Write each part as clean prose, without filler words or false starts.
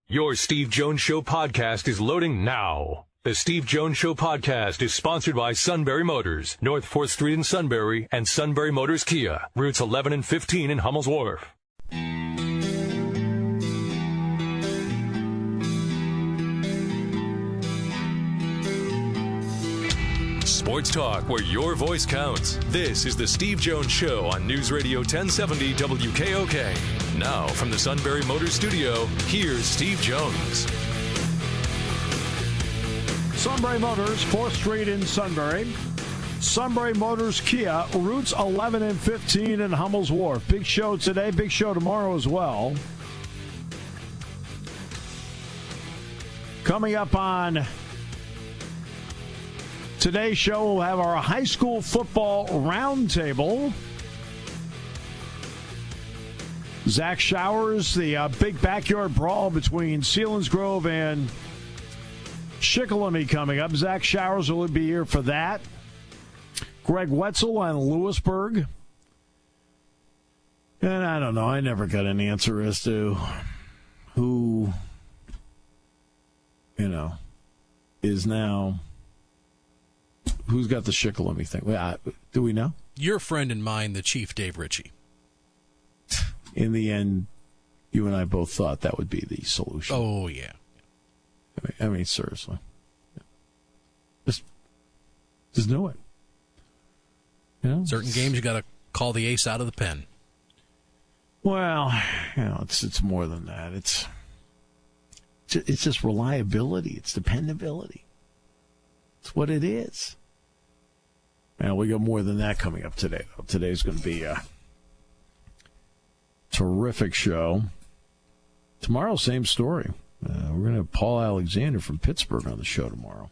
Your Steve Jones Show podcast is loading now. The Steve Jones Show podcast is sponsored by Sunbury Motors, North 4th Street in Sunbury, and Sunbury Motors Kia, routes 11 and 15 in Hummel's Wharf. Sports talk where your voice counts. This is the Steve Jones Show on News Radio 1070 WKOK. Now, from the Sunbury Motors Studio, here's Steve Jones. Sunbury Motors, 4th Street in Sunbury. Sunbury Motors Kia, routes 11 and 15 in Hummel's Wharf. Big show today, big show tomorrow as well. Coming up on today's show, we'll have our high school football roundtable. Zach Showers, the big backyard brawl between Selinsgrove and Shikellamy coming up. Zach Showers will be here for that. Gregg Wetzel on Lewisburg. And I don't know, I never got an answer as to who, is now... Who's got the Shikellamy thing? Do we know? Your friend and mine, the Chief Dave Ritchie. In the end, you and I both thought that would be the solution. Oh, yeah. I mean seriously. Just do it. Certain games you got to call the ace out of the pen. Well, it's more than that. It's just reliability. It's dependability. It's what it is. And we got more than that coming up today. Today's going to be a terrific show. Tomorrow, same story. We're going to have Paul Alexander from Pittsburgh on the show tomorrow.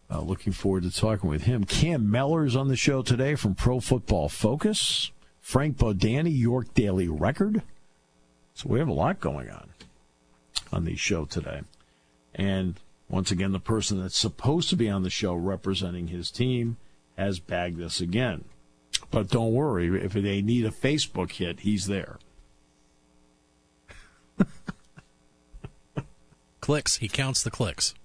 Looking forward to talking with him. Cam Mellor's on the show today from Pro Football Focus. Frank Bodani, York Daily Record. So we have a lot going on the show today. And once again, the person that's supposed to be on the show representing his team has bagged us again. But don't worry, if they need a Facebook hit, he's there. Clicks. He counts the clicks.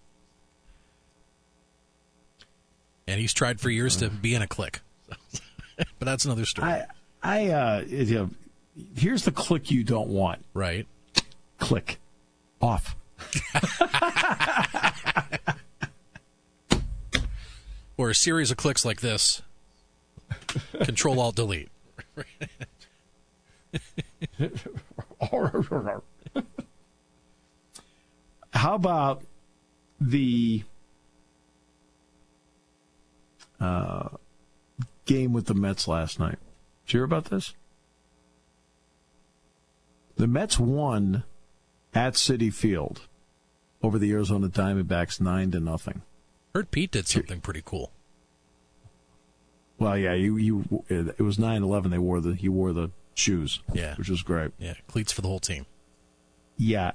And he's tried for years to be in a click. But that's another story. Here's the click you don't want. Right. Click. Off. Or a series of clicks like this. Control Alt Delete. How about the game with the Mets last night? Did you hear about this? The Mets won at Citi Field over the Arizona Diamondbacks 9-0. Heard Pete did something pretty cool. Well, yeah, it was 9-11. He wore the shoes, which was great. Yeah, cleats for the whole team. Yeah,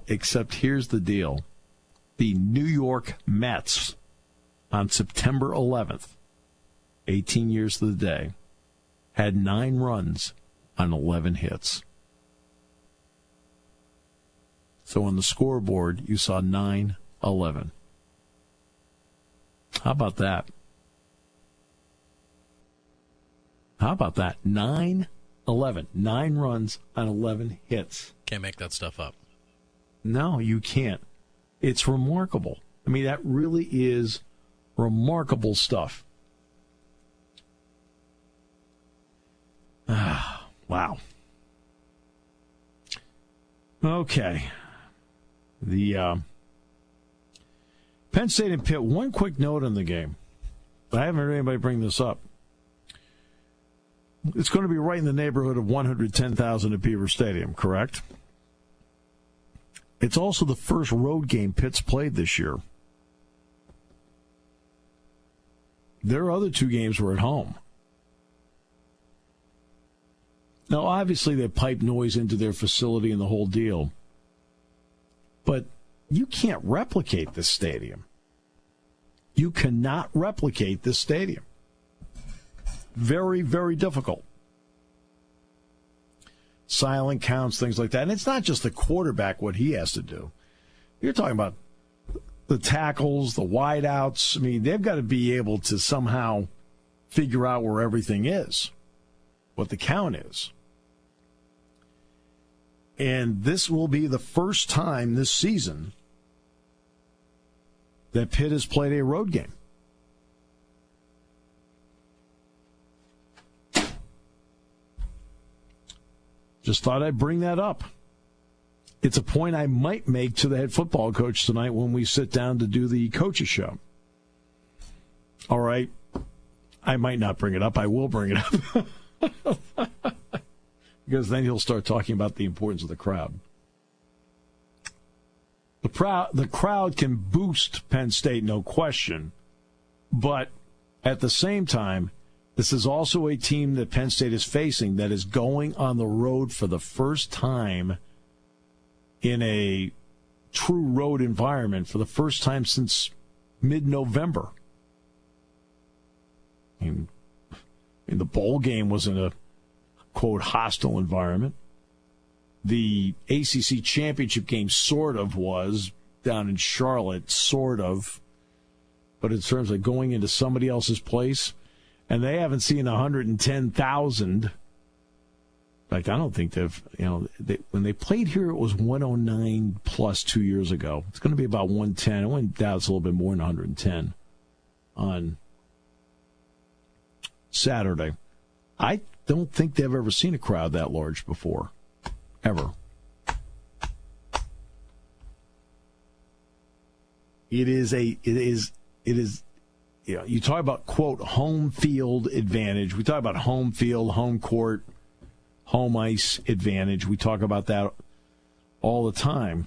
except here's the deal: the New York Mets on September 11th, 18 years to the day, had 9 runs on 11 hits. So on the scoreboard, you saw 9-11. How about that? 9-11. 9 runs on 11 hits. Can't make that stuff up. No, you can't. It's remarkable. I mean, that really is remarkable stuff. Wow. Okay. The Penn State and Pitt, one quick note on the game. I haven't heard anybody bring this up. It's going to be right in the neighborhood of 110,000 at Beaver Stadium, correct? It's also the first road game Pitt's played this year. Their other 2 games were at home. Now, obviously, they pipe noise into their facility and the whole deal. But you can't replicate this stadium. You cannot replicate this stadium. Very, very difficult. silent counts, things like that. And it's not just the quarterback, what he has to do. You're talking about the tackles, the wideouts. I mean, they've got to be able to somehow figure out where everything is, what the count is. And this will be the first time this season that Pitt has played a road game. Just thought I'd bring that up. It's a point I might make to the head football coach tonight when we sit down to do the coaches show. All right. I might not bring it up. I will bring it up. Because then he'll start talking about the importance of the crowd. The crowd can boost Penn State, no question. But at the same time, this is also a team that Penn State is facing that is going on the road for the first time in a true road environment for the first time since mid-November. I mean, the bowl game was in a, quote, hostile environment. The ACC championship game sort of was down in Charlotte, sort of. But in terms of going into somebody else's place, and they haven't seen 110,000. In fact, I don't think they've, when they played here, it was 109 plus 2 years ago. It's going to be about 110. I went down, it's a little bit more than 110 on Saturday. I don't think they've ever seen a crowd that large before, ever. It is, you talk about, quote, home field advantage. We talk about home field, home court, home ice advantage. We talk about that all the time.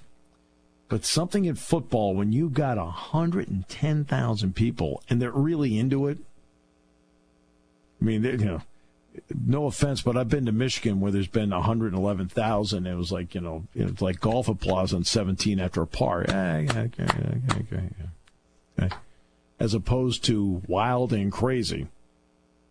But something in football, when you've got 110,000 people and they're really into it, I mean, no offense, but I've been to Michigan where there's been 111,000. It was like, it's like golf applause on 17 after a par. Okay. As opposed to wild and crazy.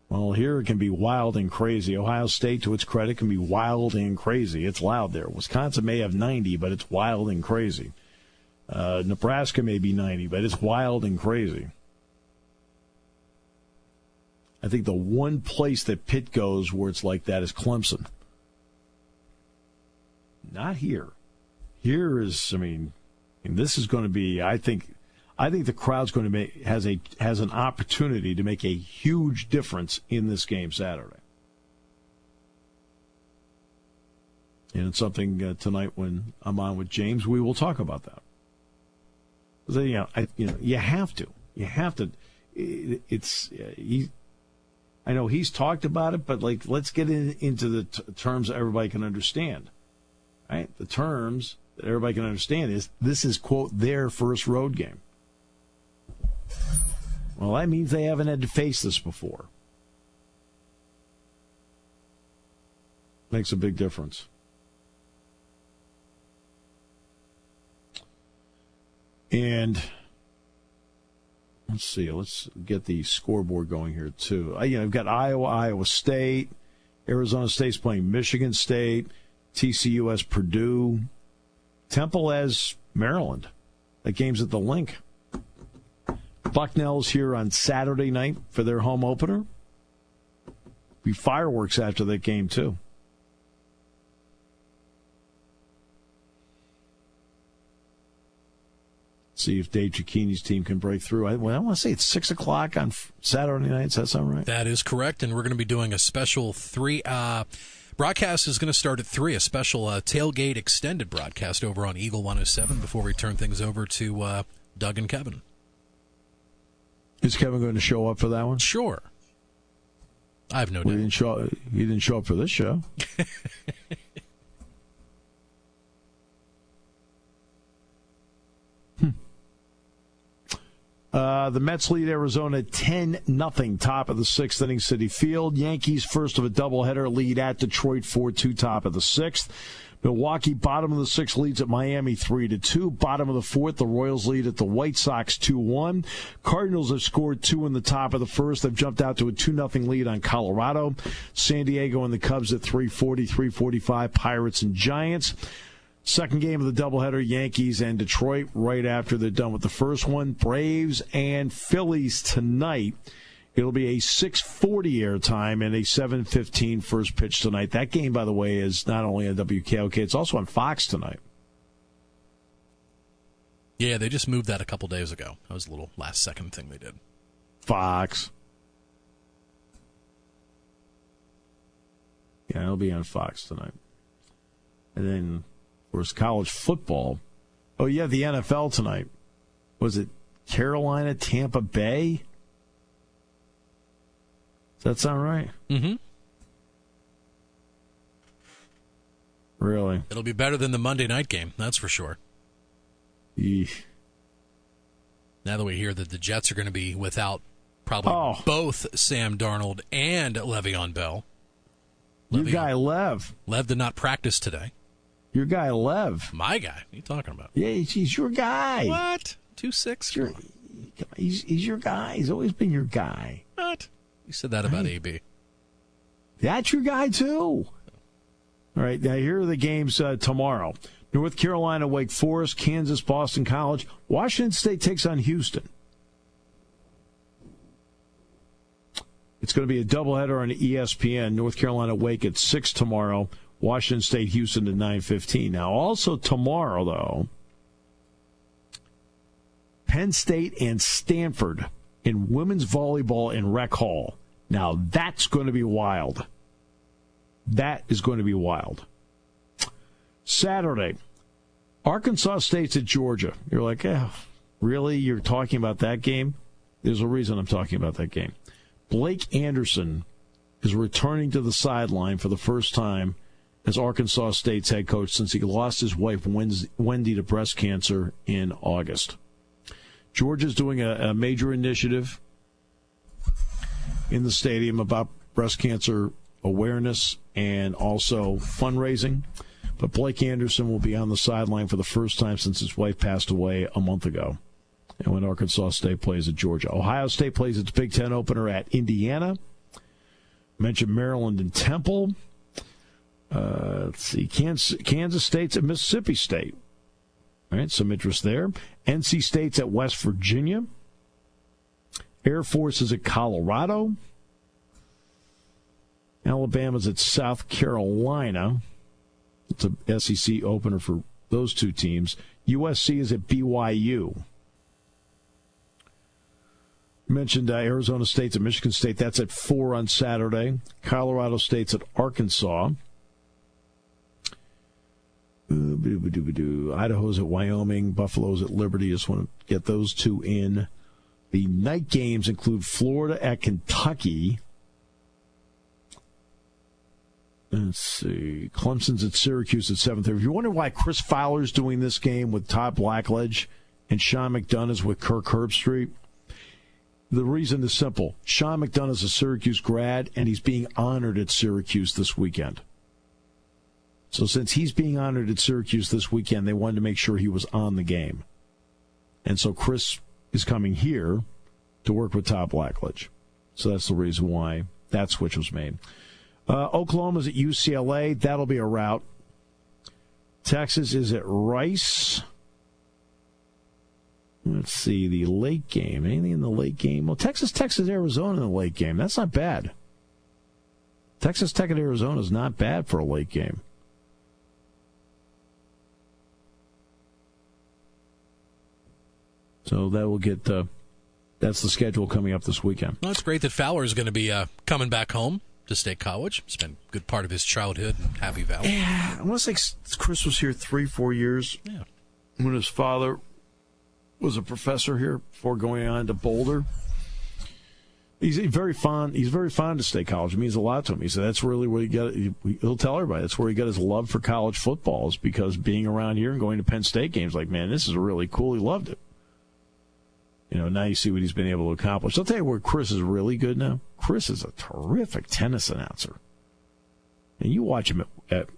Well, here it can be wild and crazy. Ohio State, to its credit, can be wild and crazy. It's loud there. Wisconsin may have 90, but it's wild and crazy. Nebraska may be 90, but it's wild and crazy. I think the one place that Pitt goes where it's like that is Clemson. Not here. Here is, this is going to be, I think the crowd's going to has an opportunity to make a huge difference in this game Saturday. And it's something tonight when I'm on with James, we will talk about that. So, you have to. You have to. I know he's talked about it, but let's get into the terms that everybody can understand. Right? The terms that everybody can understand is this is, quote, their first road game. Well, that means they haven't had to face this before. Makes a big difference. And let's see. Let's get the scoreboard going here, too. I've got Iowa, Iowa State. Arizona State's playing Michigan State. TCU has Purdue. Temple has Maryland. That game's at the Link. Bucknell's here on Saturday night for their home opener. Be fireworks after that game, too. See if Dave Cicchini's team can break through. I want to say it's 6 o'clock on Saturday night. Does that sound right? That is correct, and we're going to be doing a special broadcast is going to start at 3, a special tailgate extended broadcast over on Eagle 107 before we turn things over to Doug and Kevin. Is Kevin going to show up for that one? Sure. I have no doubt. He didn't show up for this show. The Mets lead Arizona 10-0, top of the 6th inning, Citi Field. Yankees first of a doubleheader lead at Detroit 4-2, top of the 6th. Milwaukee, bottom of the sixth, leads at Miami 3-2. Bottom of the fourth, the Royals lead at the White Sox 2-1. Cardinals have scored 2 in the top of the first. They've jumped out to a 2-0 lead on Colorado. San Diego and the Cubs at 3:40, 3:45, Pirates and Giants. Second game of the doubleheader, Yankees and Detroit, right after they're done with the first one. Braves and Phillies tonight. It'll be a 6:40 airtime and a 7:15 first pitch tonight. That game, by the way, is not only on WKOK, it's also on Fox tonight. Yeah, they just moved that a couple days ago. That was a little last-second thing they did. Fox. Yeah, it'll be on Fox tonight. And then, of course, college football. Oh, yeah, the NFL tonight. Was it Carolina, Tampa Bay? Does that sound right? Mm-hmm. Really? It'll be better than the Monday night game, that's for sure. Eesh. Now that we hear that the Jets are going to be without probably both Sam Darnold and Le'Veon Bell. Your guy, Lev. Lev did not practice today. Your guy, Lev. My guy? What are you talking about? Yeah, he's your guy. What? 2-6? He's your guy. He's always been your guy. What? You said that about AB. That's your guy, too. All right, now here are the games tomorrow. North Carolina, Wake Forest, Kansas, Boston College. Washington State takes on Houston. It's going to be a doubleheader on ESPN. North Carolina, Wake at 6 tomorrow. Washington State, Houston at 9:15. Now, also tomorrow, though, Penn State and Stanford in women's volleyball in Rec Hall. Now, that's going to be wild. That is going to be wild. Saturday, Arkansas State's at Georgia. You're like, really? You're talking about that game? There's a reason I'm talking about that game. Blake Anderson is returning to the sideline for the first time as Arkansas State's head coach since he lost his wife, Wendy, to breast cancer in August. Georgia's doing a major initiative in the stadium about breast cancer awareness and also fundraising. But Blake Anderson will be on the sideline for the first time since his wife passed away a month ago. And when Arkansas State plays at Georgia. Ohio State plays its Big Ten opener at Indiana. Mentioned Maryland and Temple. Let's see. Kansas State's at Mississippi State. All right, some interest there. NC State's at West Virginia. Air Force is at Colorado. Alabama's at South Carolina. It's a SEC opener for those two teams. USC is at BYU. Mentioned Arizona State's at Michigan State. That's at 4 on Saturday. Colorado State's at Arkansas. Idaho's at Wyoming. Buffalo's at Liberty. Just want to get those two in. The night games include Florida at Kentucky. Let's see. Clemson's at Syracuse at 7:30. If you wonder why Chris Fowler's doing this game with Todd Blackledge and Sean McDonough is with Kirk Herbstreit, the reason is simple. Sean McDonough is a Syracuse grad, and he's being honored at Syracuse this weekend. So since he's being honored at Syracuse this weekend, they wanted to make sure he was on the game. And so Chris is coming here to work with Todd Blackledge. So that's the reason why that switch was made. Oklahoma's at UCLA. That'll be a rout. Texas is at Rice. Let's see, the late game. Anything in the late game? Well, Texas, Arizona in the late game. That's not bad. Texas Tech at Arizona is not bad for a late game. So that will get, that's the schedule coming up this weekend. Well, it's great that Fowler is going to be coming back home to State College. It's been a good part of his childhood in Happy Valley. Yeah, I want to say Chris was here 3-4 years. Yeah. When his father was a professor here before going on to Boulder. He's very fond of State College. It means a lot to him. He said that's really where he got. He'll tell everybody that's where he got his love for college football, is because being around here and going to Penn State games. Like, man, this is really cool. He loved it. You know, now you see what he's been able to accomplish. I'll tell you where Chris is really good now. Chris is a terrific tennis announcer. And you watch him at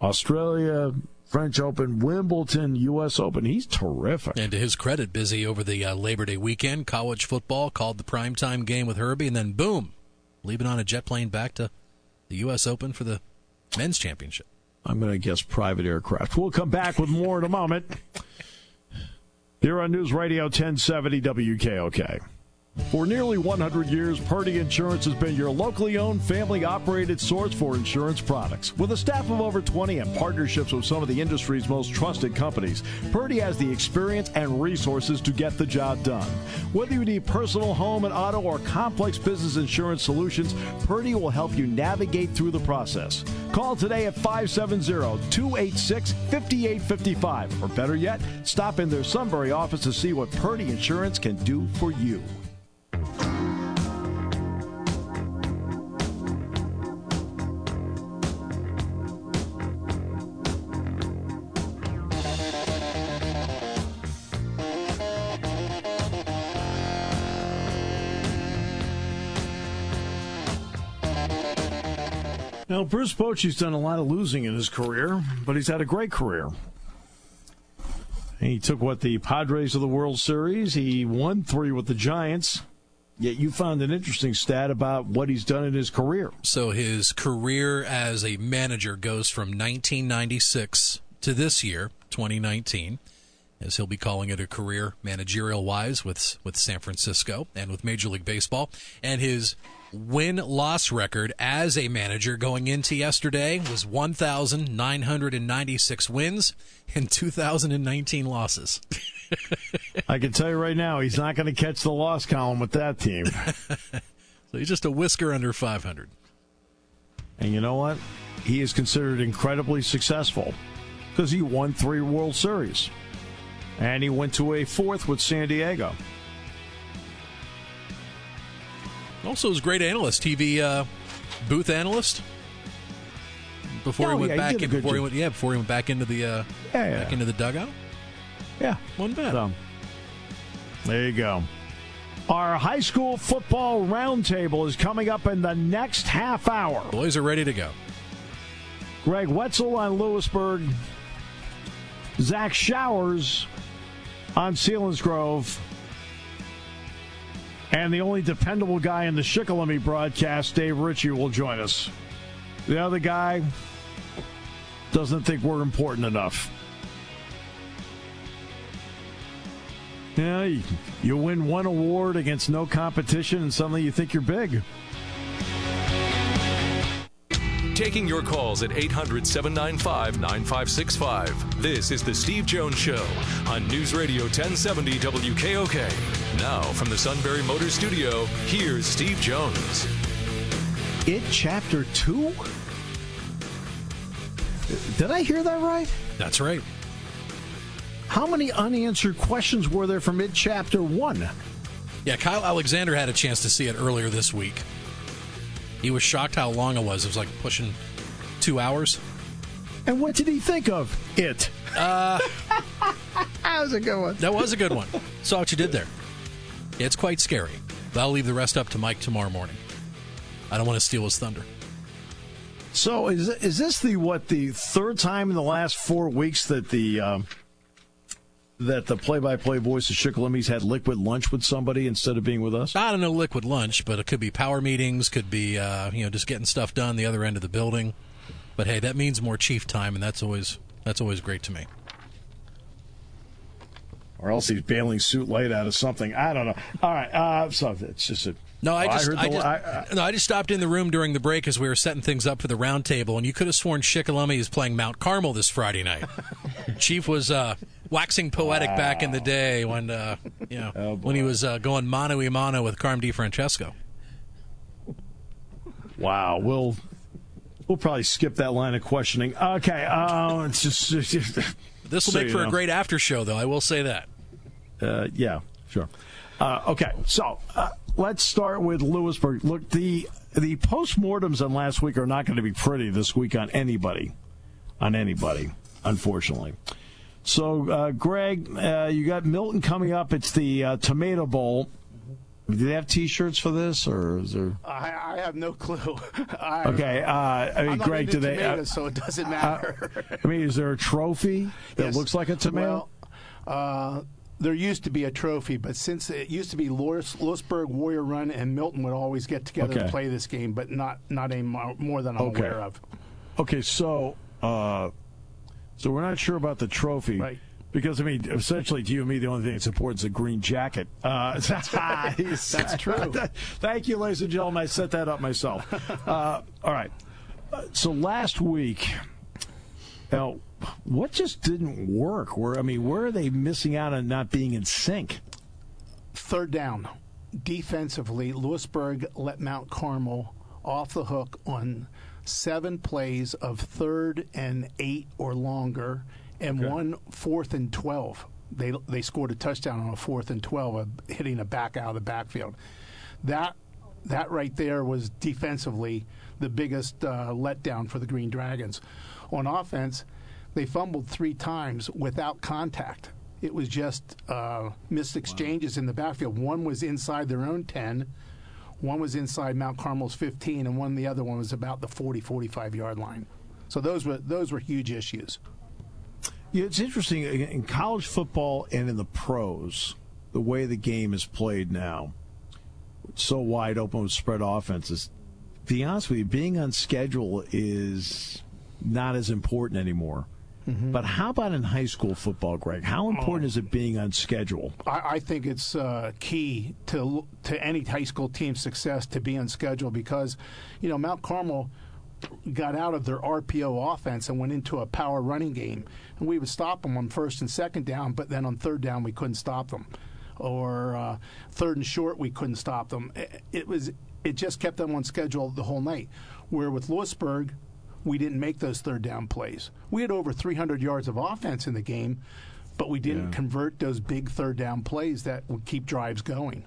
Australia, French Open, Wimbledon, U.S. Open. He's terrific. And to his credit, busy over the Labor Day weekend. College football, called the primetime game with Herbie, and then boom, leaving on a jet plane back to the U.S. Open for the men's championship. I'm going to guess private aircraft. We'll come back with more in a moment. Here on News Radio 1070 WKOK. For nearly 100 years, Purdy Insurance has been your locally owned, family-operated source for insurance products. With a staff of over 20 and partnerships with some of the industry's most trusted companies, Purdy has the experience and resources to get the job done. Whether you need personal, home, and auto, or complex business insurance solutions, Purdy will help you navigate through the process. Call today at 570-286-5855. Or better yet, stop in their Sunbury office to see what Purdy Insurance can do for you. Now, Bruce Bochy's done a lot of losing in his career, but he's had a great career. He took, the Padres of the World Series. He won 3 with the Giants. Yet you found an interesting stat about what he's done in his career. So his career as a manager goes from 1996 to this year, 2019, as he'll be calling it a career managerial-wise with San Francisco and with Major League Baseball. And his win-loss record as a manager going into yesterday was 1,996 wins and 2,019 losses. I can tell you right now, he's not going to catch the loss column with that team. So he's just a whisker under 500. And you know what? He is considered incredibly successful because he won 3 World Series. And he went to a 4th with San Diego. Also, was a great analyst, TV booth analyst. Before he went back into the into the dugout. Yeah, wasn't bad. So, there you go. Our high school football roundtable is coming up in the next half hour. Boys are ready to go. Gregg Wetzel on Lewisburg. Zach Showers on Selinsgrove. And the only dependable guy in the Shikellamy broadcast, Dave Ritchie, will join us. The other guy doesn't think we're important enough. Yeah, you win one award against no competition, and suddenly you think you're big. Taking your calls at 800-795-9565. This is the Steve Jones Show on News Radio 1070 WKOK. Now, from the Sunbury Motors Studio, here's Steve Jones. It Chapter 2? Did I hear that right? That's right. How many unanswered questions were there from It Chapter 1? Yeah, Kyle Alexander had a chance to see it earlier this week. He was shocked how long it was. It was like pushing 2 hours. And what did he think of it? That was a good one. That was a good one. Saw what you did there. It's quite scary. But I'll leave the rest up to Mike tomorrow morning. I don't want to steal his thunder. So is this the third time in the last 4 weeks that the play-by-play voice of Shikellamy had liquid lunch with somebody instead of being with us? I don't know liquid lunch, but it could be power meetings, could be just getting stuff done the other end of the building. But hey, that means more chief time, and that's always great to me. Or else he's bailing suit light out of something. I don't know. All right, so it's just a. No, I just stopped in the room during the break as we were setting things up for the round table, and you could have sworn Shikellamy is playing Mount Carmel this Friday night. Chief was waxing poetic back in the day when when he was going mano a mano with Carm DiFrancesco. Wow, we'll probably skip that line of questioning. Okay, it's just this will make for a great after show, though. I will say that. Yeah, sure. Okay, so let's start with Lewisburg. Look, the postmortems on last week are not going to be pretty this week on anybody, unfortunately. So, Greg, you got Milton coming up. It's the Tomato Bowl. Do they have T-shirts for this, or is there? I have no clue. Okay, I mean, Greg, do they? Tomatoes, so it doesn't matter. I mean, is there a trophy that looks like a tomato? Well, there used to be a trophy, but since it used to be Lewisburg, Warrior Run, and Milton would always get together to play this game, but not any more than I'm aware of. Okay, so we're not sure about the trophy. Right. Because, I mean, essentially, to you and me, the only thing that's important is a green jacket. That's true. Thank you, ladies and gentlemen. I set that up myself. All right. So last week, what just didn't work? Where are they missing out on not being in sync? Third down. Defensively, Lewisburg let Mount Carmel off the hook on 7 plays of 3rd and 8 or longer. And 1 4th and 12. They scored a touchdown on a 4th and 12, hitting a back out of the backfield. That right there was defensively the biggest letdown for the Green Dragons. On offense, they fumbled 3 times without contact. It was just missed exchanges in the backfield. One was inside their own 10, one was inside Mount Carmel's 15, and the other one was about the 45-yard line. So those were huge issues. Yeah, it's interesting in college football and in the pros, the way the game is played now. It's so wide open with spread offenses. To be honest with you, being on schedule is not as important anymore. Mm-hmm. But how about in high school football, Greg? How important is it being on schedule? I think it's key to any high school team's success to be on schedule because, Mount Carmel got out of their RPO offense and went into a power running game. And we would stop them on 1st and 2nd down, but then on 3rd down we couldn't stop them. Or 3rd and short we couldn't stop them. It just kept them on schedule the whole night. Where with Lewisburg, we didn't make those 3rd down plays. We had over 300 yards of offense in the game, but we didn't convert those big 3rd down plays that would keep drives going.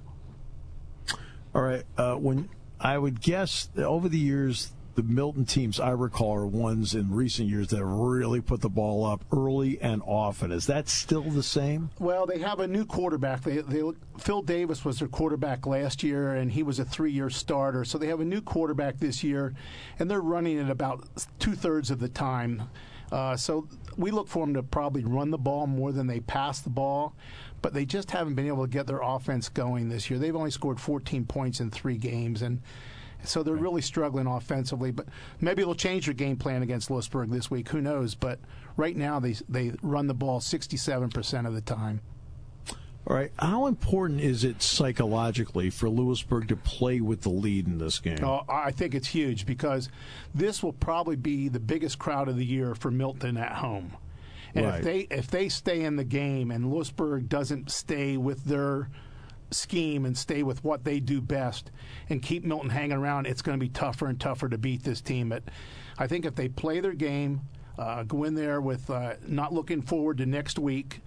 All right. When I would guess over the years, the Milton teams I recall are ones in recent years that have really put the ball up early and often. Is that still the same? Well, they have a new quarterback. Phil Davis was their quarterback last year, and he was a 3-year starter. So they have a new quarterback this year, and they're running it about 2/3 of the time. So we look for them to probably run the ball more than they pass the ball, but they just haven't been able to get their offense going this year. They've only scored 14 points in 3 games, and so they're really struggling offensively. But maybe they'll change their game plan against Lewisburg this week. Who knows? But right now they run the ball 67% of the time. All right. How important is it psychologically for Lewisburg to play with the lead in this game? Oh, I think it's huge because this will probably be the biggest crowd of the year for Milton at home. And if they stay in the game and Lewisburg doesn't stay with their scheme and stay with what they do best and keep Milton hanging around, it's going to be tougher and tougher to beat this team. But I think if they play their game, go in there with not looking forward to next week,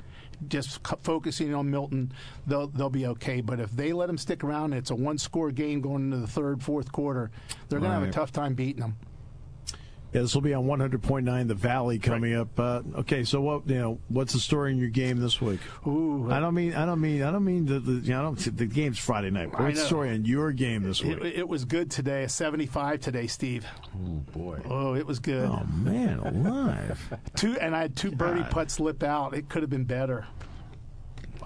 just focusing on Milton, they'll be okay. But if they let them stick around, it's a 1-score game going into the 3rd, 4th quarter. They're going to have a tough time beating them. Yeah, this will be on 100.9 The Valley coming up. Okay, so what's the story in your game this week? Ooh, I don't mean the game's Friday night. What's the story in your game this week? It was good today. A 75 today, Steve. Oh boy. Oh, it was good. Oh man, alive. I had 2 birdie putts slip out. It could have been better.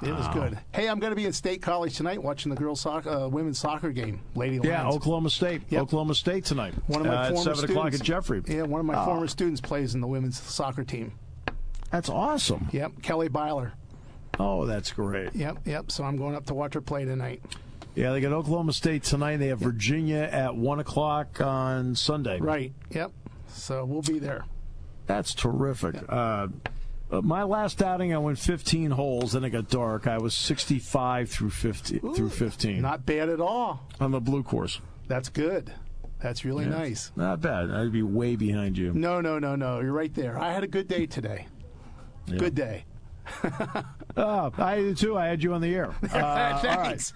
It was good. Hey, I'm going to be at State College tonight watching the women's soccer game, Lady Lions. Yeah, Oklahoma State. Yep. Oklahoma State tonight. One of my former at 7 o'clock students, at Jeffrey. Yeah, one of my former students plays in the women's soccer team. That's awesome. Yep, Kelly Byler. Oh, that's great. Yep. So I'm going up to watch her play tonight. Yeah, they got Oklahoma State tonight. They have Virginia at 1 o'clock on Sunday. Right. Yep. So we'll be there. That's terrific. Yep. My last outing, I went 15 holes, then it got dark. I was 65 through 15. Not bad at all. On the blue course. That's good. That's really nice. Not bad. I'd be way behind you. No. You're right there. I had a good day today. Yeah. Good day. I did too. I had you on the air. Thanks. All right.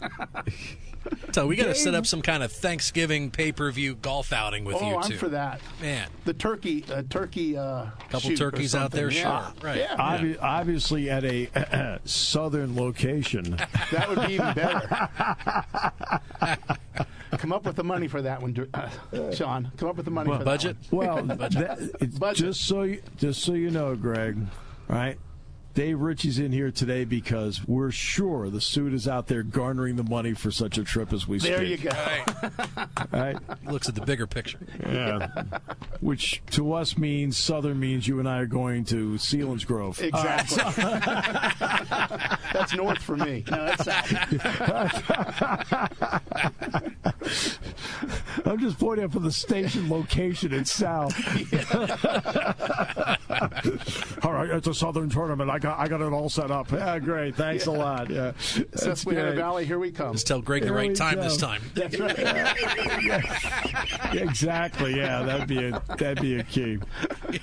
So we got to set up some kind of Thanksgiving pay-per-view golf outing with you two. Oh, I'm for that. Man, the turkey. couple turkeys out there, yeah. sure. Right. Yeah. Obviously, at a southern location. That would be even better. Come up with the money for that one, Sean. Come up with the money for budget. that one. Well, just so you know, Greg, right? Dave Ritchie's in here today because we're sure the suit is out there garnering the money for such a trip as we speak. There you go. Right? He looks at the bigger picture. Yeah. Which to us means Southern means you and I are going to Selinsgrove. Exactly. That's north for me. No, that's south. I'm just pointing up for the station location in south. All right, it's a Southern tournament. I got it all set up. Yeah, great. Thanks a lot. Yeah, Susquehanna Valley, here we come. Just tell Greg the right time this time. That's right. Yeah, exactly. Yeah, that'd be a key.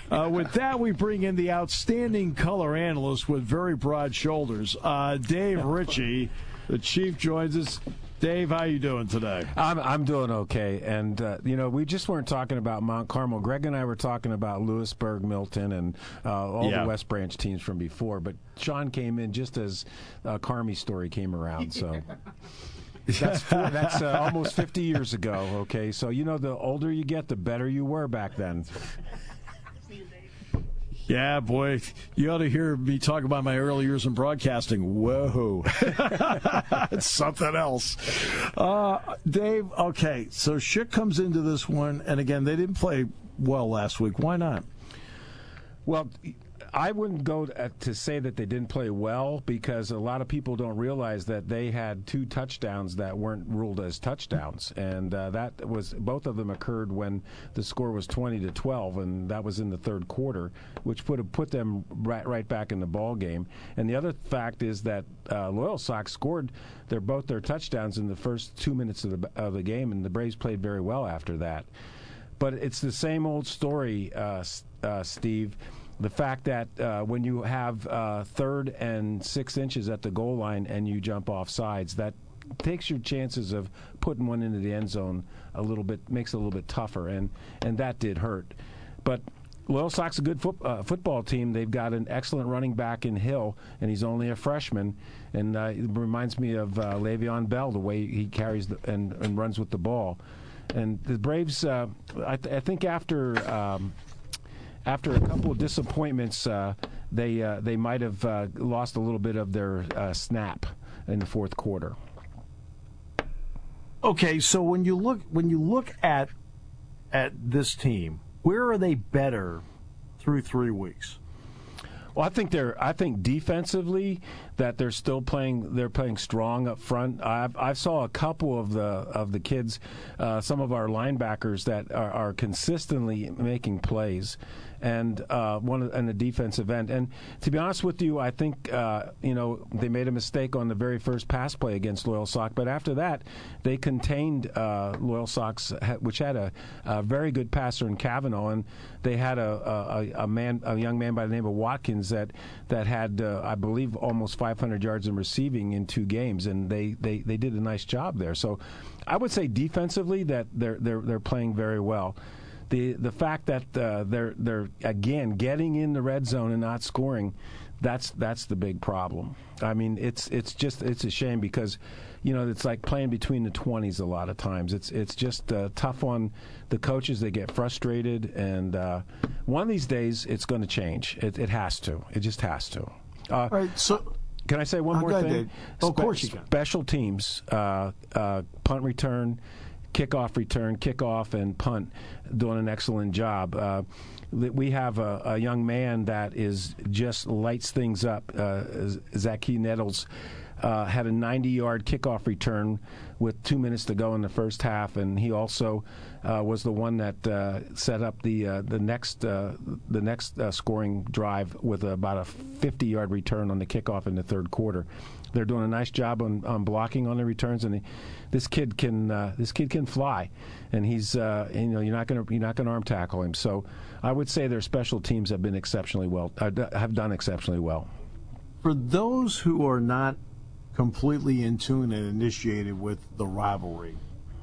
With that, we bring in the outstanding color analyst with very broad shoulders, Dave Ritchie. The chief joins us. Dave, how you doing today? I'm doing okay, and we just weren't talking about Mount Carmel. Greg and I were talking about Lewisburg, Milton, and all the West Branch teams from before. But Sean came in just as Carmi story came around, so. That's almost 50 years ago, okay? So, the older you get, the better you were back then. Yeah, boy, you ought to hear me talk about my early years in broadcasting. Whoa. It's something else. Dave, okay, so Schick comes into this one, and again, they didn't play well last week. Why not? Well, I wouldn't go to say that they didn't play well because a lot of people don't realize that they had 2 touchdowns that weren't ruled as touchdowns, and both of them occurred when the score was 20-12, and that was in the third quarter, which put them right back in the ball game. And the other fact is that Loyal Sox scored both their touchdowns in the first 2 minutes of the game, and the Braves played very well after that. But it's the same old story, Steve. The fact that when you have 3rd and 6 inches at the goal line and you jump off sides, that takes your chances of putting one into the end zone makes it a little bit tougher, and that did hurt. But Loyal Sox a good football team. They've got an excellent running back in Hill, and he's only a freshman. And it reminds me of Le'Veon Bell, the way he carries and runs with the ball. And the Braves, I think after a couple of disappointments, they might have lost a little bit of their snap in the fourth quarter. Okay, so when you look at this team, where are they better through 3 weeks? Well, I think defensively that they're still playing. They're playing strong up front. I saw a couple of the kids, some of our linebackers that are consistently making plays, and one in the defensive end. And to be honest with you, I think they made a mistake on the very first pass play against Loyal Sox, but after that they contained Loyal Sox, which had a very good passer in Cavanaugh, and they had a young man by the name of Watkins that had I believe almost 500 yards in receiving in 2 games, and they did a nice job there. So I would say defensively that they're playing very well. The fact that they're again getting in the red zone and not scoring, that's the big problem. I mean, it's a shame because it's like playing between the 20s a lot of times. It's just tough on the coaches. They get frustrated, and one of these days it's going to change. It has to. It just has to. All right, so. Can I say one more thing? Of course you can. Special teams, punt return, kickoff, and punt, doing an excellent job. We have a young man that just lights things up. Zachy Nettles had a 90-yard kickoff return with 2 minutes to go in the first half, and he also was the one that set up the next scoring drive with about a 50-yard return on the kickoff in the third quarter. They're doing a nice job on blocking on the returns, and this kid can fly, and he's you're not going to arm tackle him. So I would say their special teams have been exceptionally well, have done exceptionally well. For those who are not completely in tune and initiated with the rivalry,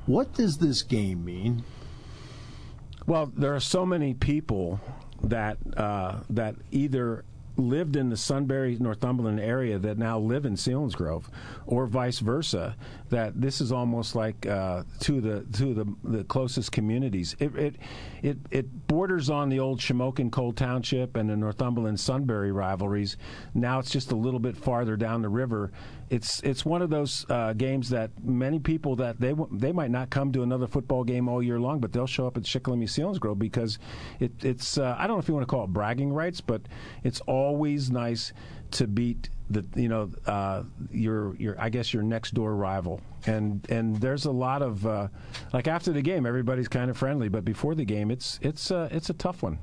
what does this game mean? Well, there are so many people that either lived in the Sunbury, Northumberland area that now live in Selinsgrove, or vice versa. That this is almost like two of the closest communities. It borders on the old Shamokin Coal Township and the Northumberland Sunbury rivalries. Now it's just a little bit farther down the river. It's one of those games that many people that they might not come to another football game all year long, but they'll show up at Shikellamy Selinsgrove because it's I don't know if you want to call it bragging rights, but it's always nice to beat your I guess your next door rival. And there's a lot of like after the game everybody's kind of friendly, but before the game it's a tough one.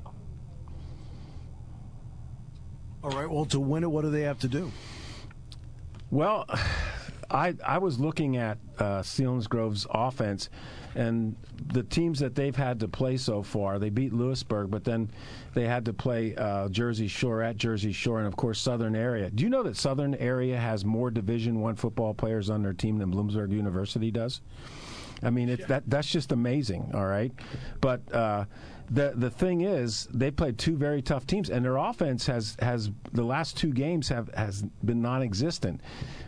All right. Well, to win it, what do they have to do? Well, I was looking at Selinsgrove's offense, and the teams that they've had to play so far. They beat Lewisburg, but then they had to play Jersey Shore at Jersey Shore, and of course Southern Area. Do you know that Southern Area has more Division I football players on their team than Bloomsburg University does? I mean, that's just amazing. All right, but the thing is, they played two very tough teams, and their offense has the last two games has been non-existent.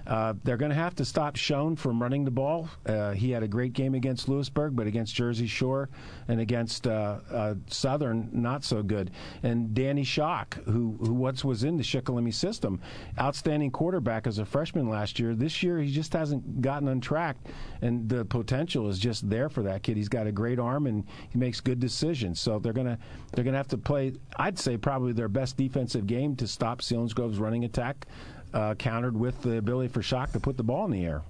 They're going to have to stop Schoen from running the ball. He had a great game against Lewisburg, but against Jersey Shore and against Southern, not so good. And Danny Schock, who once was in the Shikellamy system, outstanding quarterback as a freshman last year. This year, he just hasn't gotten on track, and the potential is just there for that kid. He's got a great arm, and he makes good decisions. So they're gonna have to play, I'd say, probably their best defensive game to stop Selinsgrove's running attack, countered with the ability for Schock to put the ball in the air.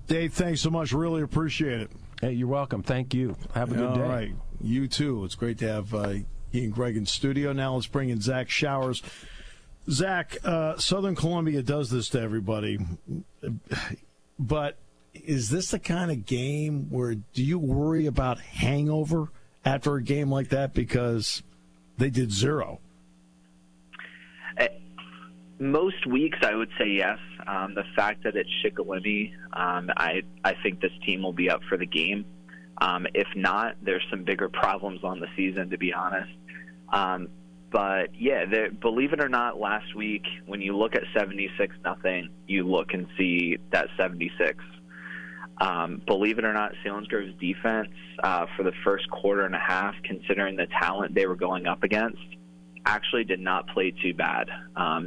Dave, thanks so much. Really appreciate it. Hey, you're welcome. Thank you. Have a good day. All right. You too. It's great to have he and Greg in studio. Now let's bring in Zach Showers. Zach, Southern Columbia does this to everybody, but is this the kind of game where do you worry about hangover after a game like that, because they did zero? Most weeks, I would say yes. The fact that it's Shikellamy, I think this team will be up for the game. If not, there's some bigger problems on the season, to be honest. But, yeah, believe it or not, last week, when you look at 76-0, you look and see that 76. Believe it or not, Selinsgrove's defense for the first quarter and a half, considering the talent they were going up against, actually did not play too bad.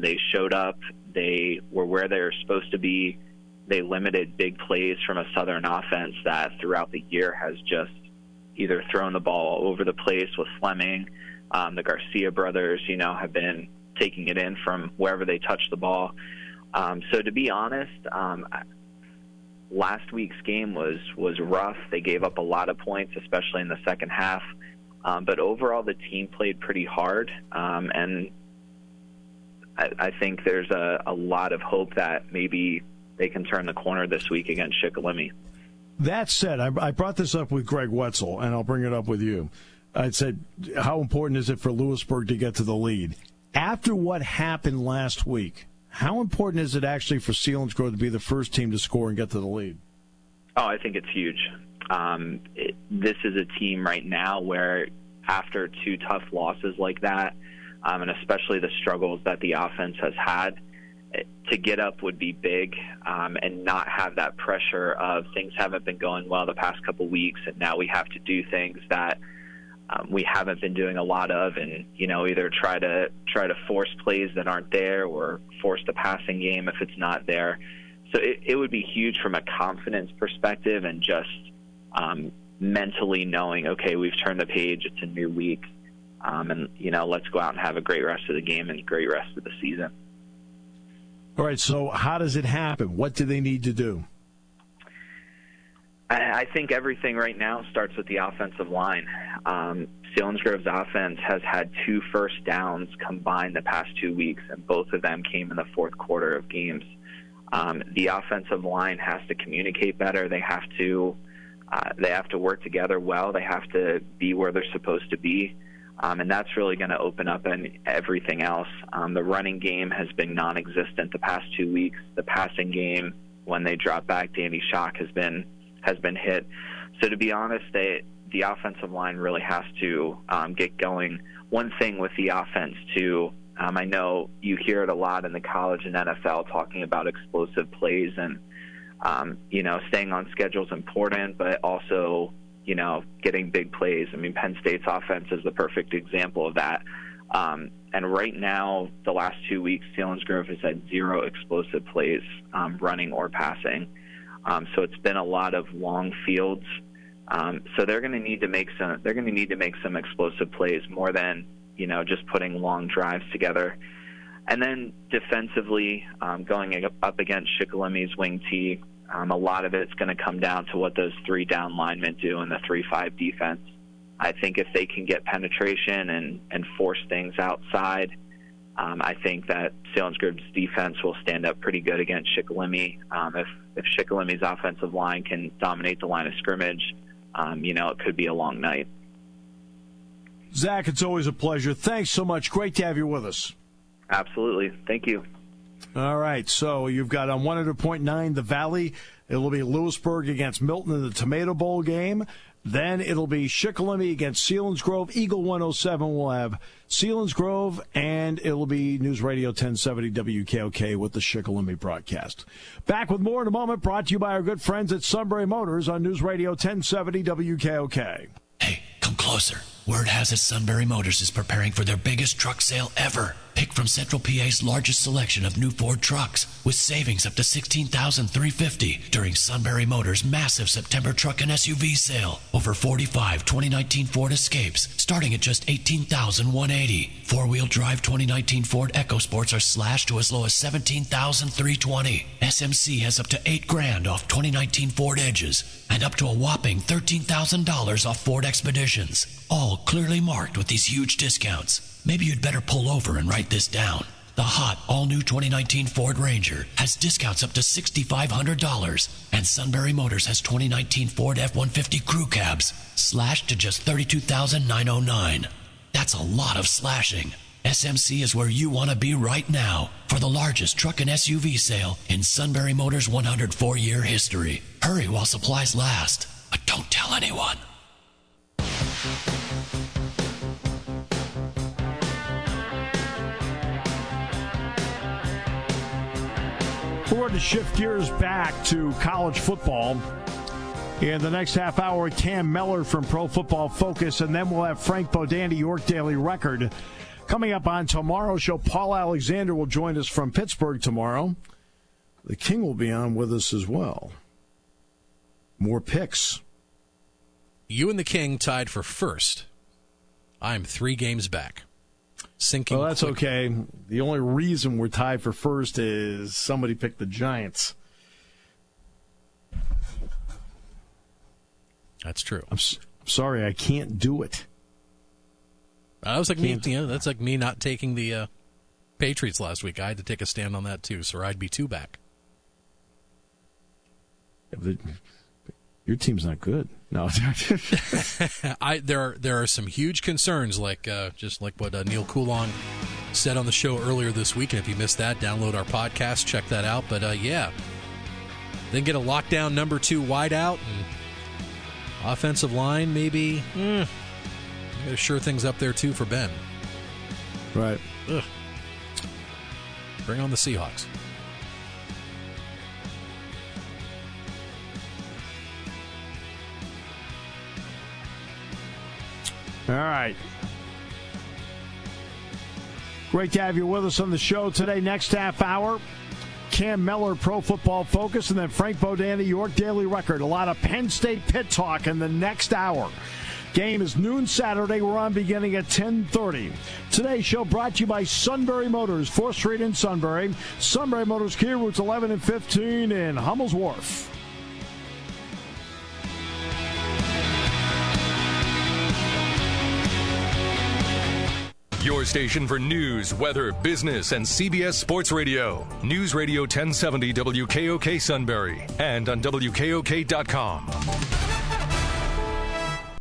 They showed up. They were where they were supposed to be. They limited big plays from a Southern offense that throughout the year has just either thrown the ball over the place with Fleming. The Garcia brothers, have been taking it in from wherever they touch the ball. So to be honest, last week's game was rough. They gave up a lot of points, especially in the second half. But overall, the team played pretty hard, and I think there's a lot of hope that maybe they can turn the corner this week against Shikellamy. That said, I brought this up with Gregg Wetzel, and I'll bring it up with you. I said, how important is it for Lewisburg to get to the lead? After what happened last week, how important is it actually for Selinsgrove to be the first team to score and get to the lead? Oh, I think it's huge. This is a team right now where after two tough losses like that, and especially the struggles that the offense has had, to get up would be big, and not have that pressure of things haven't been going well the past couple weeks, and now we have to do things that we haven't been doing a lot of, and either try to force plays that aren't there or force the passing game if it's not there. So it would be huge from a confidence perspective and just mentally knowing, okay, we've turned the page, it's a new week, and let's go out and have a great rest of the game and a great rest of the season. All right, so how does it happen? What do they need to do? I think everything right now starts with the offensive line. Selinsgrove's offense has had 2 first downs combined the past 2 weeks, and both of them came in the fourth quarter of games. The offensive line has to communicate better. They have to work together well. They have to be where they're supposed to be. And that's really going to open up everything else. The running game has been non-existent the past 2 weeks. The passing game, when they drop back, Danny Shock has been hit. So to be honest, the offensive line really has to get going. One thing with the offense, too, I know you hear it a lot in the college and NFL talking about explosive plays, and, staying on schedule is important, but also, getting big plays. I mean, Penn State's offense is the perfect example of that. And right now, the last 2 weeks, Selinsgrove has had 0 explosive plays, running or passing. So it's been a lot of long fields. So they're going to need to make some explosive plays more than just putting long drives together. And then defensively, going up against Shikellamy's wing T, a lot of it's going to come down to what those 3 down linemen do in the 3-5 defense. I think if they can get penetration and force things outside, I think that Selinsgrove's defense will stand up pretty good against Shikellamy. If Shikelamy's offensive line can dominate the line of scrimmage, it could be a long night. Zach, it's always a pleasure. Thanks so much. Great to have you with us. Absolutely. Thank you. All right, so you've got on 100.9 The Valley. It'll be Lewisburg against Milton in the Tomato Bowl game. Then it'll be Shikellamy against Selinsgrove. Eagle 107 will have Selinsgrove, and it'll be News Radio 1070 WKOK with the Shikellamy broadcast. Back with more in a moment, brought to you by our good friends at Sunbury Motors on News Radio 1070 WKOK. Hey, come closer. Word has it Sunbury Motors is preparing for their biggest truck sale ever. Pick from Central PA's largest selection of new Ford trucks with savings up to $16,350 during Sunbury Motors' massive September truck and SUV sale. Over 45 2019 Ford Escapes starting at just $18,180. Four-wheel drive 2019 Ford EcoSports are slashed to as low as $17,320. SMC has up to $8,000 off 2019 Ford Edges and up to a whopping $13,000 off Ford Expeditions. All clearly marked with these huge discounts. Maybe you'd better pull over and write this down. The hot, all-new 2019 Ford Ranger has discounts up to $6,500. And Sunbury Motors has 2019 Ford F-150 Crew Cabs slashed to just $32,909. That's a lot of slashing. SMC is where you want to be right now for the largest truck and SUV sale in Sunbury Motors' 104-year history. Hurry while supplies last, but don't tell anyone. We're going to shift gears back to college football. In the next half hour, Cam Mellor from Pro Football Focus, and then we'll have Frank Bodani, York Daily Record. Coming up on tomorrow's show, Paul Alexander will join us from Pittsburgh tomorrow. The King will be on with us as well. More picks. You and the King tied for first. I'm 3 games back. Sinking. Well, that's quickly. okay. The only reason we're tied for first is somebody picked the Giants. That's true. I'm sorry, I can't do it. That was like me. That's like me not taking the Patriots last week. I had to take a stand on that too, so I'd be 2 back. Your team's not good. No. There are some huge concerns, like just like what Neil Coulon said on the show earlier this week. And if you missed that, download our podcast, check that out. But then get a lockdown number 2 wideout and offensive line. Maybe gotta sure things up there too for Ben. Right. Ugh. Bring on the Seahawks. All right. Great to have you with us on the show today. Next half hour, Cam Mellor, Pro Football Focus, and then Frank Bodani, York Daily Record. A lot of Penn State Pitt talk in the next hour. Game is noon Saturday. We're on beginning at 10:30. Today's show brought to you by Sunbury Motors, 4th Street in Sunbury. Sunbury Motors, Kia routes 11 and 15 in Hummel's Wharf. Your station for news, weather, business, and CBS Sports Radio. News Radio 1070 WKOK Sunbury and on WKOK.com.